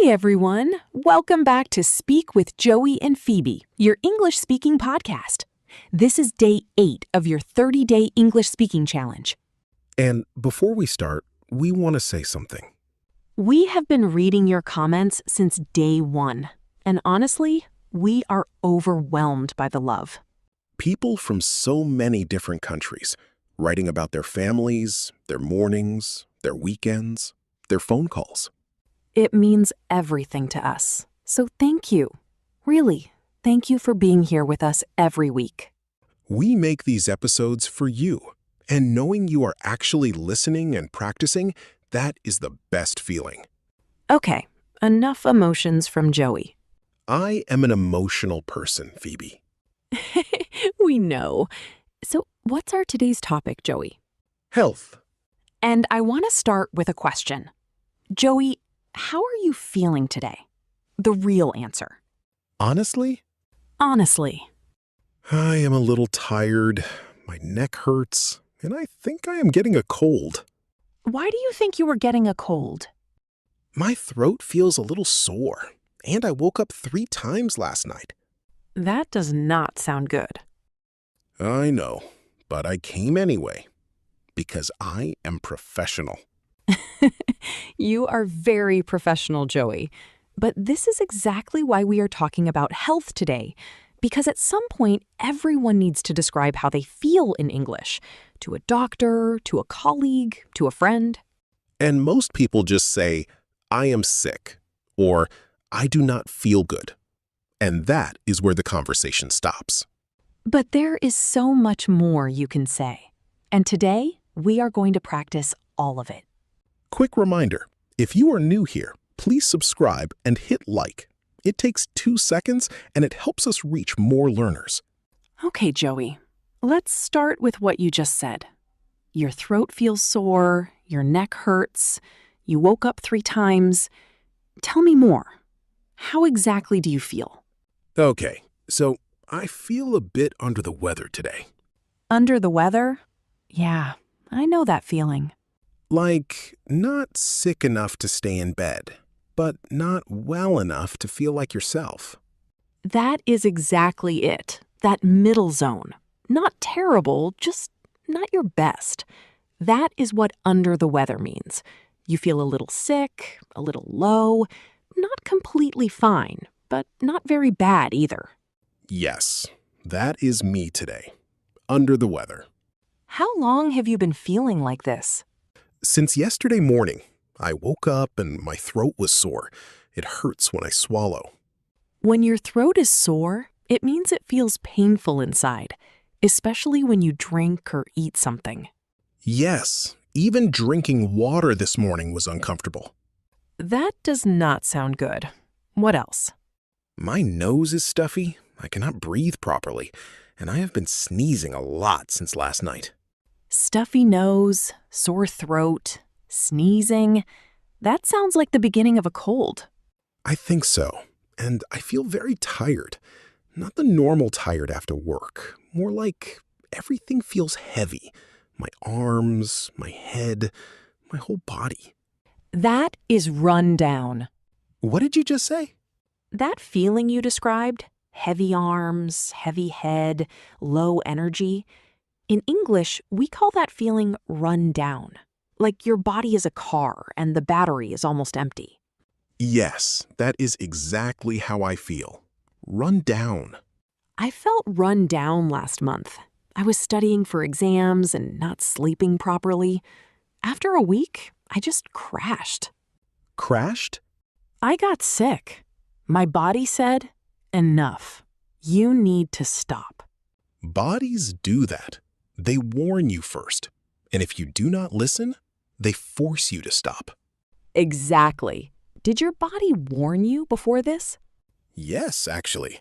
Hey everyone, welcome back to Speak with Joey and Phoebe, your English speaking podcast. This is day 8 of your 30-day English speaking challenge. And before we start, we want to say something. We have been reading your comments since day 1, and honestly, we are overwhelmed by the love. People from so many different countries writing about their families, their mornings, their weekends, their phone calls. It means everything to us, so thank you. Really, thank you for being here with us every week. We make these episodes for you, and knowing you are actually listening and practicing, that is the best feeling. Okay, enough emotions from Joey. I am an emotional person, Phoebe. We know. So what's our today's topic, Joey? Health. And I want to start with a question. Joey, how are you feeling today? The real answer. Honestly, Honestly. I am a little tired, my neck hurts, and I think I am getting a cold. Why do you think you were getting a cold? My throat feels a little sore, and I woke up 3 times last night. That does not sound good. I know, but I came anyway, because I am professional. You are very professional, Joey. But this is exactly why we are talking about health today. Because at some point, everyone needs to describe how they feel in English. To a doctor, to a colleague, to a friend. And most people just say, I am sick, or I do not feel good. And that is where the conversation stops. But there is so much more you can say. And today, we are going to practice all of it. Quick reminder, if you are new here, please subscribe and hit like. It takes 2 seconds and it helps us reach more learners. Okay, Joey, let's start with what you just said. Your throat feels sore, your neck hurts, you woke up 3 times. Tell me more. How exactly do you feel? Okay, so I feel a bit under the weather today. Under the weather? Yeah, I know that feeling. Like, not sick enough to stay in bed, but not well enough to feel like yourself. That is exactly it, that middle zone. Not terrible, just not your best. That is what under the weather means. You feel a little sick, a little low, not completely fine, but not very bad either. Yes, that is me today. Under the weather. How long have you been feeling like this? Since yesterday morning, I woke up and my throat was sore. It hurts when I swallow. When your throat is sore, it means it feels painful inside, especially when you drink or eat something. Yes, even drinking water this morning was uncomfortable. That does not sound good. What else? My nose is stuffy, I cannot breathe properly, and I have been sneezing a lot since last night. Stuffy nose, sore throat, sneezing. That sounds like the beginning of a cold. I think so, and I feel very tired. Not the normal tired after work, more like everything feels heavy. My arms, my head, my whole body. That is run down. What did you just say? That feeling you described, heavy arms, heavy head, low energy, in English, we call that feeling run down, like your body is a car and the battery is almost empty. Yes, that is exactly how I feel. Run down. I felt run down last month. I was studying for exams and not sleeping properly. After a week, I just crashed. Crashed? I got sick. My body said, enough. You need to stop. Bodies do that. They warn you first. And if you do not listen, they force you to stop. Exactly. Did your body warn you before this? Yes, actually.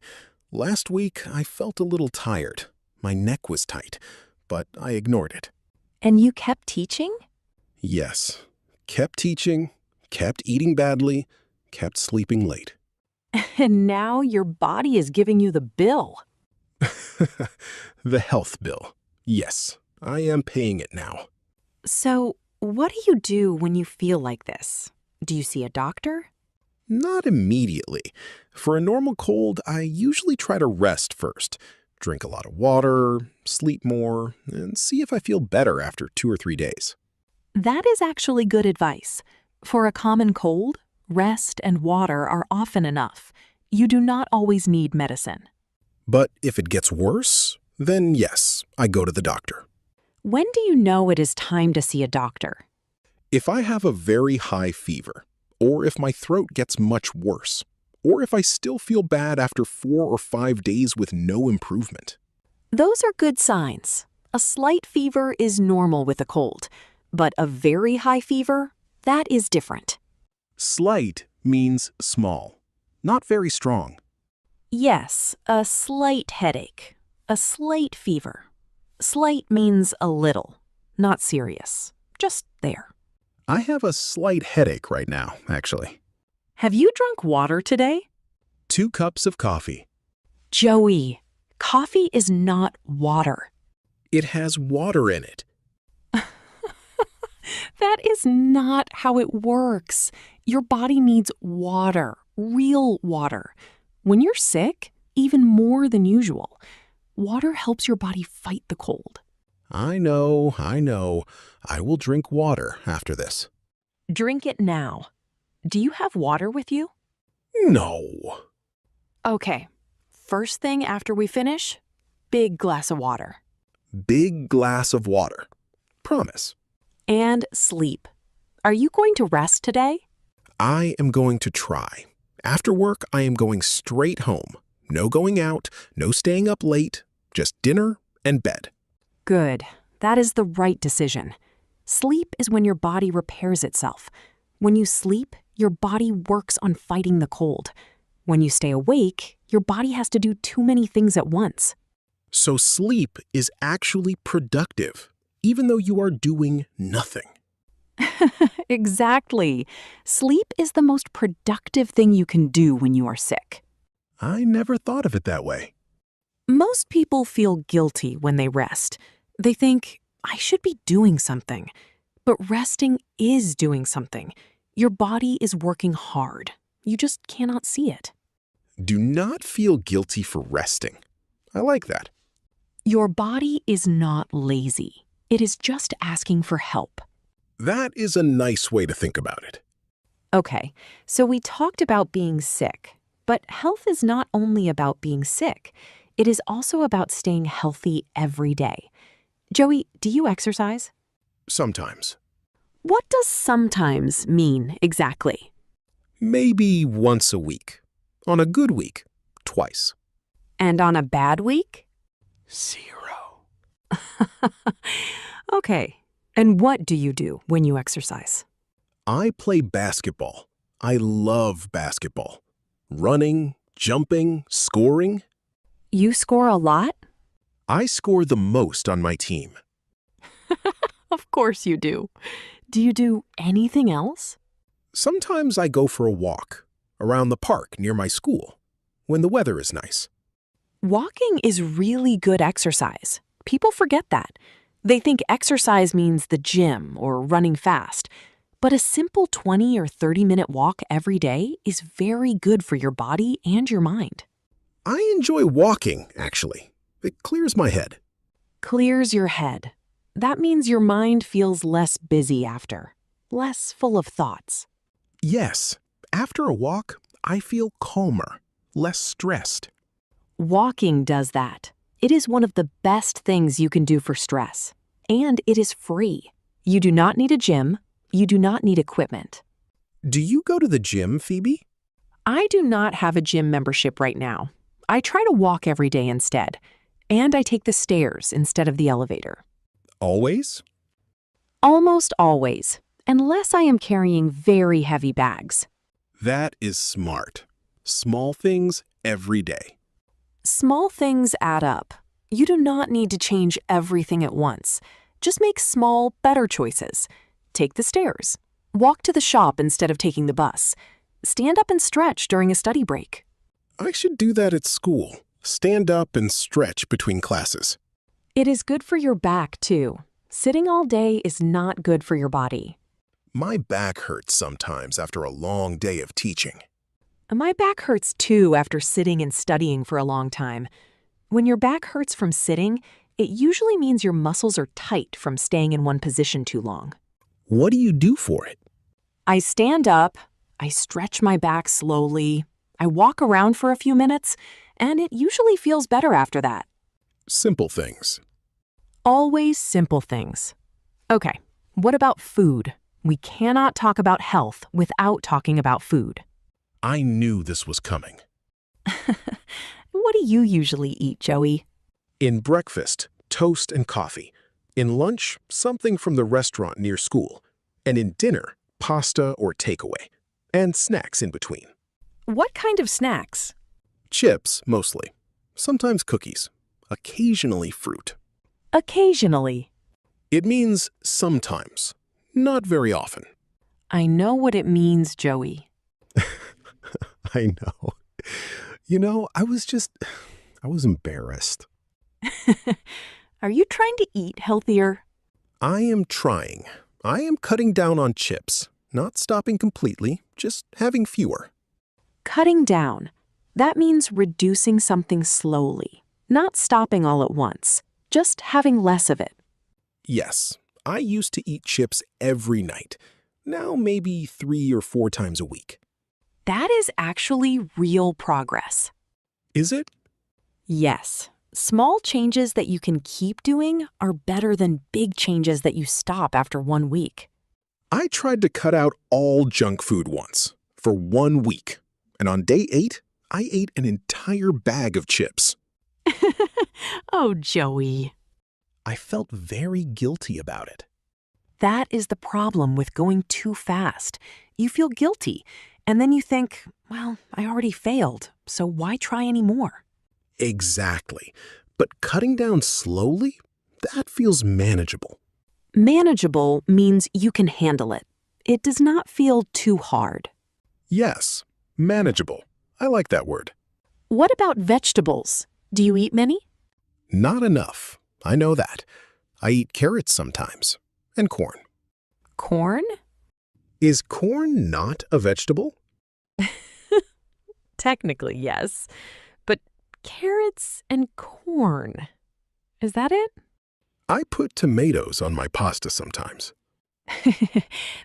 Last week, I felt a little tired. My neck was tight, but I ignored it. And you kept teaching? Yes. Kept teaching, kept eating badly, kept sleeping late. And now your body is giving you the bill. The health bill. Yes, I am paying it now. So, what do you do when you feel like this? Do you see a doctor? Not immediately. For a normal cold, I usually try to rest first, drink a lot of water, sleep more, and see if I feel better after 2 or 3 days. That is actually good advice. For a common cold, rest and water are often enough. You do not always need medicine. But if it gets worse, then yes, I go to the doctor. When do you know it is time to see a doctor? If I have a very high fever, or if my throat gets much worse, or if I still feel bad after 4 or 5 days with no improvement. Those are good signs. A slight fever is normal with a cold, but a very high fever, that is different. Slight means small, not very strong. Yes, a slight headache, a slight fever. Slight means a little, not serious, just there. I have a slight headache right now, actually. Have you drunk water today? 2 cups of coffee. Joey, coffee is not water. It has water in it. That is not how it works. Your body needs water, real water. When you're sick, even more than usual. Water helps your body fight the cold. I know. I will drink water after this. Drink it now. Do you have water with you? No. Okay. First thing after we finish, big glass of water. Big glass of water. Promise. And sleep. Are you going to rest today? I am going to try. After work, I am going straight home. No going out, no staying up late, just dinner and bed. Good. That is the right decision. Sleep is when your body repairs itself. When you sleep, your body works on fighting the cold. When you stay awake, your body has to do too many things at once. So sleep is actually productive, even though you are doing nothing. Exactly. Sleep is the most productive thing you can do when you are sick. I never thought of it that way. Most people feel guilty when they rest. They think, I should be doing something. But resting is doing something. Your body is working hard. You just cannot see it. Do not feel guilty for resting. I like that. Your body is not lazy. It is just asking for help. That is a nice way to think about it. Okay, so we talked about being sick, but health is not only about being sick. It is also about staying healthy every day. Joey, do you exercise? Sometimes. What does sometimes mean exactly? Maybe once a week. On a good week, twice. And on a bad week? 0. Okay, and what do you do when you exercise? I play basketball. I love basketball. Running, jumping, scoring. You score a lot? I score the most on my team. Of course you do. Do you do anything else? Sometimes I go for a walk around the park near my school when the weather is nice. Walking is really good exercise. People forget that. They think exercise means the gym or running fast. But a simple 20 or 30-minute walk every day is very good for your body and your mind. I enjoy walking, actually. It clears my head. Clears your head. That means your mind feels less busy after, less full of thoughts. Yes, after a walk, I feel calmer, less stressed. Walking does that. It is one of the best things you can do for stress. And it is free. You do not need a gym. You do not need equipment. Do you go to the gym, Phoebe? I do not have a gym membership right now. I try to walk every day instead. And I take the stairs instead of the elevator. Always? Almost always, unless I am carrying very heavy bags. That is smart. Small things every day. Small things add up. You do not need to change everything at once. Just make small, better choices. Take the stairs. Walk to the shop instead of taking the bus. Stand up and stretch during a study break. I should do that at school. Stand up and stretch between classes. It is good for your back, too. Sitting all day is not good for your body. My back hurts sometimes after a long day of teaching. My back hurts too after sitting and studying for a long time. When your back hurts from sitting, it usually means your muscles are tight from staying in one position too long. What do you do for it? I stand up, I stretch my back slowly, I walk around for a few minutes, and it usually feels better after that. Simple things. Always simple things. Okay, what about food? We cannot talk about health without talking about food. I knew this was coming. What do you usually eat, Joey? In breakfast, toast and coffee. In lunch, something from the restaurant near school. And in dinner, pasta or takeaway. And snacks in between. What kind of snacks? Chips, mostly. Sometimes cookies. Occasionally fruit. Occasionally. It means sometimes. Not very often. I know what it means, Joey. I know. I was embarrassed. Are you trying to eat healthier? I am trying. I am cutting down on chips. Not stopping completely, just having fewer. Cutting down. That means reducing something slowly, not stopping all at once, just having less of it. Yes, I used to eat chips every night. Now maybe 3 or 4 times a week. That is actually real progress. Is it? Yes. Small changes that you can keep doing are better than big changes that you stop after 1 week. I tried to cut out all junk food once, for 1 week. And on day 8, I ate an entire bag of chips. Oh, Joey. I felt very guilty about it. That is the problem with going too fast. You feel guilty, and then you think, well, I already failed, so why try any more? Exactly. But cutting down slowly, that feels manageable. Manageable means you can handle it. It does not feel too hard. Yes, manageable. I like that word. What about vegetables? Do you eat many? Not enough. I know that. I eat carrots sometimes. And corn. Corn? Is corn not a vegetable? Technically, yes. But carrots and corn. Is that it? I put tomatoes on my pasta sometimes.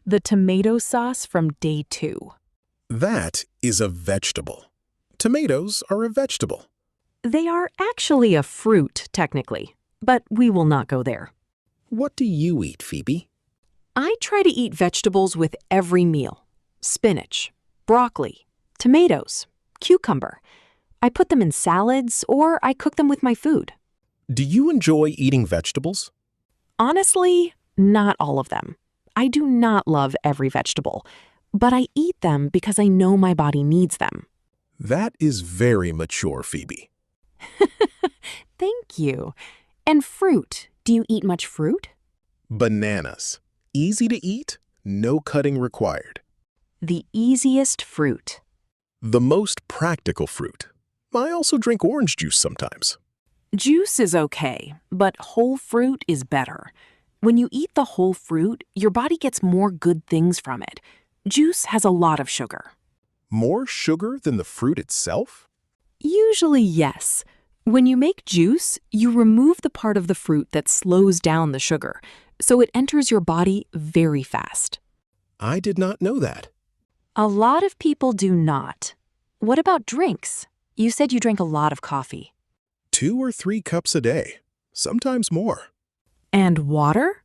The tomato sauce from day 2. That is a vegetable. Tomatoes are a vegetable. They are actually a fruit, technically, but we will not go there. What do you eat, Phoebe? I try to eat vegetables with every meal. Spinach, broccoli, tomatoes, cucumber. I put them in salads or I cook them with my food. Do you enjoy eating vegetables? Honestly, not all of them. I do not love every vegetable, but I eat them because I know my body needs them. That is very mature, Phoebe. Thank you. And fruit. Do you eat much fruit? Bananas. Easy to eat, no cutting required. The easiest fruit. The most practical fruit. I also drink orange juice sometimes. Juice is okay, but whole fruit is better. When you eat the whole fruit, your body gets more good things from it. Juice has a lot of sugar. More sugar than the fruit itself? Usually, yes. When you make juice, you remove the part of the fruit that slows down the sugar, so it enters your body very fast. I did not know that. A lot of people do not. What about drinks? You said you drank a lot of coffee. 2 or 3 cups a day, sometimes more. And water?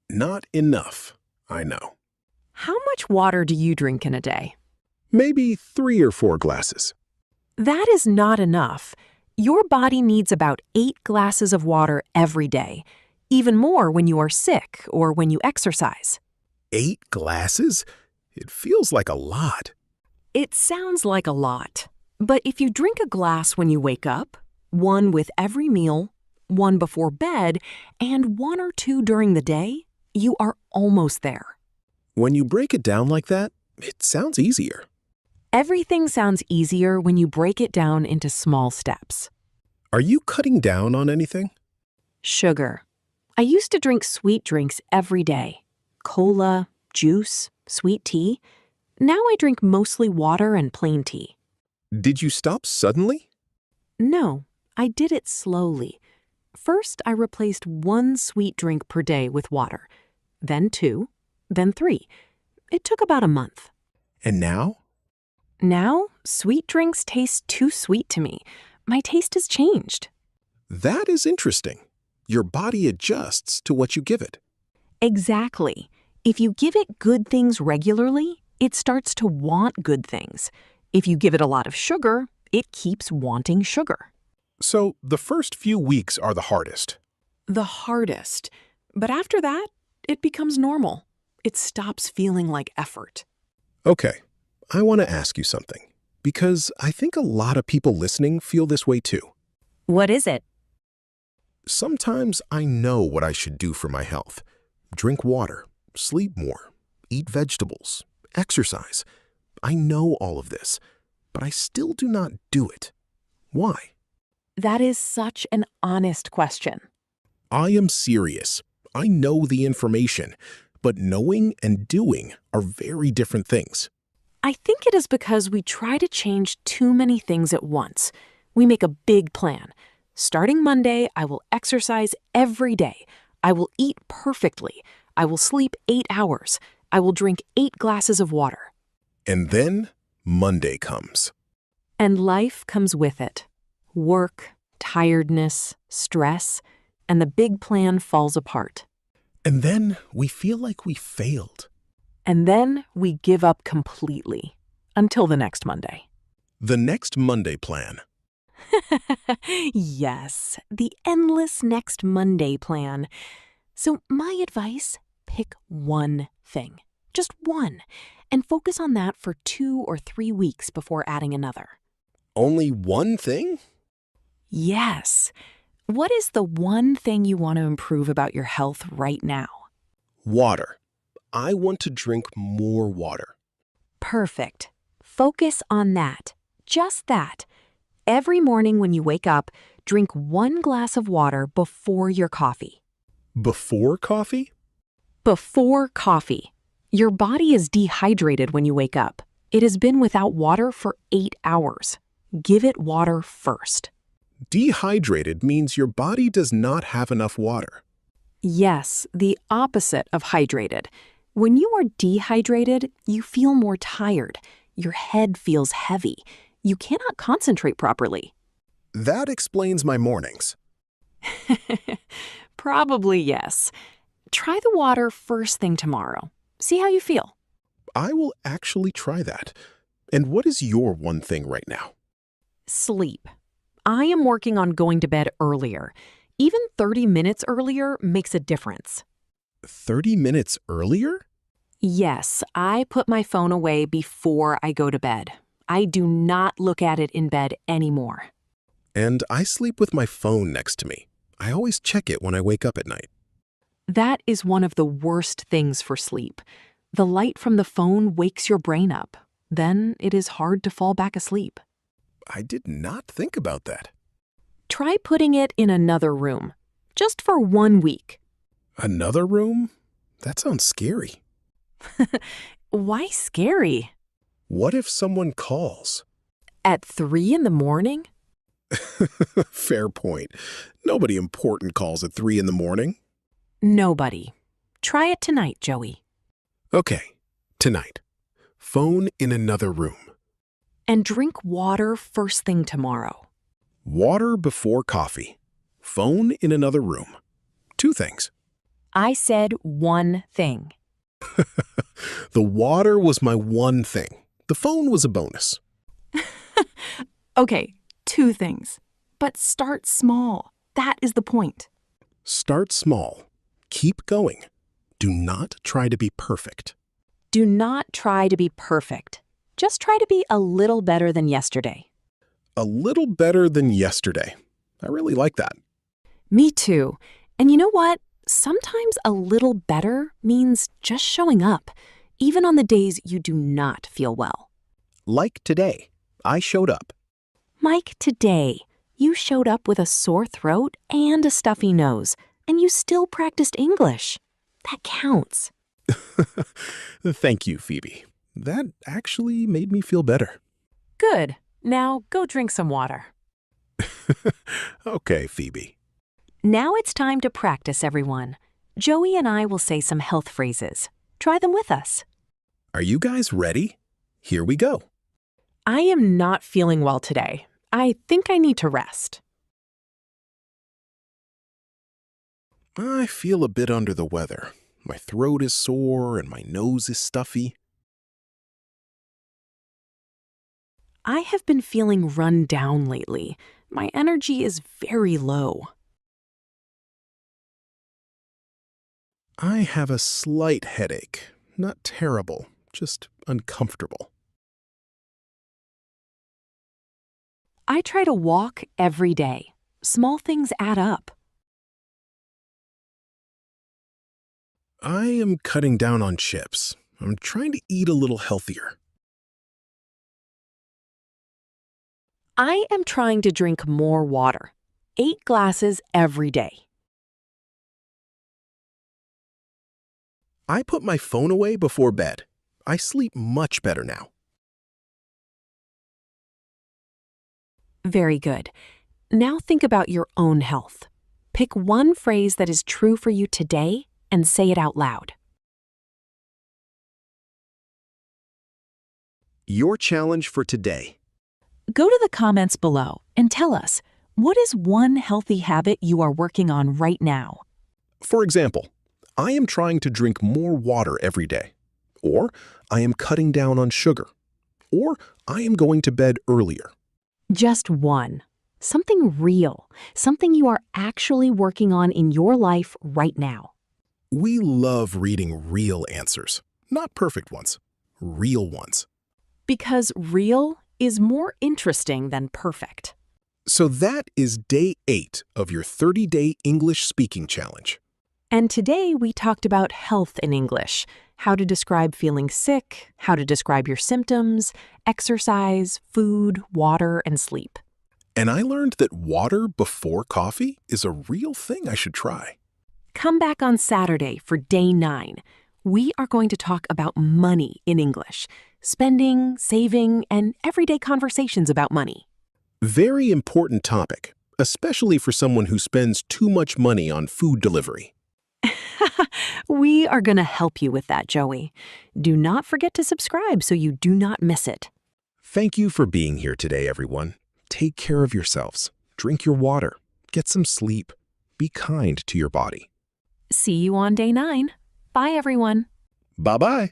Not enough, I know. How much water do you drink in a day? Maybe 3 or 4 glasses. That is not enough. Your body needs about 8 glasses of water every day, even more when you are sick or when you exercise. 8 glasses? It feels like a lot. It sounds like a lot, but if you drink a glass when you wake up, 1 with every meal, 1 before bed, and 1 or 2 during the day, you are almost there. When you break it down like that, it sounds easier. Everything sounds easier when you break it down into small steps. Are you cutting down on anything? Sugar. I used to drink sweet drinks every day. Cola, juice, sweet tea. Now I drink mostly water and plain tea. Did you stop suddenly? No, I did it slowly. First, I replaced 1 sweet drink per day with water, then 2, then 3. It took about a month. And now? Now, sweet drinks taste too sweet to me. My taste has changed. That is interesting. Your body adjusts to what you give it. Exactly. If you give it good things regularly, it starts to want good things. If you give it a lot of sugar, it keeps wanting sugar. So the first few weeks are the hardest. The hardest. But after that, it becomes normal. It stops feeling like effort. Okay, I want to ask you something, because I think a lot of people listening feel this way too. What is it? Sometimes I know what I should do for my health. Drink water, sleep more, eat vegetables, exercise. I know all of this, but I still do not do it. Why? That is such an honest question. I am serious. I know the information, but knowing and doing are very different things. I think it is because we try to change too many things at once. We make a big plan. Starting Monday, I will exercise every day. I will eat perfectly. I will sleep 8 hours. I will drink 8 glasses of water. And then Monday comes. And life comes with it. Work, tiredness, stress, and the big plan falls apart. And then we feel like we failed. And then we give up completely until the next Monday. The next Monday plan. Yes, the endless next Monday plan. So my advice, pick one thing, just one, and focus on that for 2 or 3 weeks before adding another. Only one thing? Yes. What is the one thing you want to improve about your health right now? Water. I want to drink more water. Perfect. Focus on that. Just that. Every morning when you wake up, drink 1 glass of water before your coffee. Before coffee? Before coffee. Your body is dehydrated when you wake up. It has been without water for 8 hours. Give it water first. Dehydrated means your body does not have enough water. Yes, the opposite of hydrated. When you are dehydrated, you feel more tired. Your head feels heavy. You cannot concentrate properly. That explains my mornings. Probably yes. Try the water first thing tomorrow. See how you feel. I will actually try that. And what is your one thing right now? Sleep. I am working on going to bed earlier. Even 30 minutes earlier makes a difference. 30 minutes earlier? Yes, I put my phone away before I go to bed. I do not look at it in bed anymore. And I sleep with my phone next to me. I always check it when I wake up at night. That is one of the worst things for sleep. The light from the phone wakes your brain up. Then it is hard to fall back asleep. I did not think about that. Try putting it in another room, just for 1 week. Another room? That sounds scary. Why scary? What if someone calls? At 3 in the morning? Fair point. Nobody important calls at 3 in the morning. Nobody. Try it tonight, Joey. Okay, tonight. Phone in another room. And drink water first thing tomorrow. Water before coffee. Phone in another room. 2 things. I said one thing. The water was my one thing. The phone was a bonus. Okay, 2 things. But start small. That is the point. Start small. Keep going. Do not try to be perfect. Do not try to be perfect. Just try to be a little better than yesterday. A little better than yesterday. I really like that. Me too. And you know what? Sometimes a little better means just showing up, even on the days you do not feel well. Like today, I showed up. Mike, today, you showed up with a sore throat and a stuffy nose, and you still practiced English. That counts. Thank you, Phoebe. That actually made me feel better. Good. Now go drink some water. Okay, Phoebe. Now it's time to practice, everyone. Joey and I will say some health phrases. Try them with us. Are you guys ready? Here we go. I am not feeling well today. I think I need to rest. I feel a bit under the weather. My throat is sore and my nose is stuffy. I have been feeling run down lately. My energy is very low. I have a slight headache. Not terrible, just uncomfortable. I try to walk every day. Small things add up. I am cutting down on chips. I'm trying to eat a little healthier. I am trying to drink more water. 8 glasses every day. I put my phone away before bed. I sleep much better now. Very good. Now think about your own health. Pick one phrase that is true for you today and say it out loud. Your challenge for today. Go to the comments below and tell us, what is one healthy habit you are working on right now? For example, I am trying to drink more water every day. Or I am cutting down on sugar. Or I am going to bed earlier. Just one. Something real. Something you are actually working on in your life right now. We love reading real answers, not perfect ones, real ones. Because real is more interesting than perfect. So that is day 8 of your 30-day English speaking challenge. And today we talked about health in English, how to describe feeling sick, how to describe your symptoms, exercise, food, water, and sleep. And I learned that water before coffee is a real thing I should try. Come back on Saturday for day 9. We are going to talk about money in English, spending, saving, and everyday conversations about money. Very important topic, especially for someone who spends too much money on food delivery. We are going to help you with that, Joey. Do not forget to subscribe so you do not miss it. Thank you for being here today, everyone. Take care of yourselves. Drink your water. Get some sleep. Be kind to your body. See you on day 9. Bye, everyone. Bye-bye.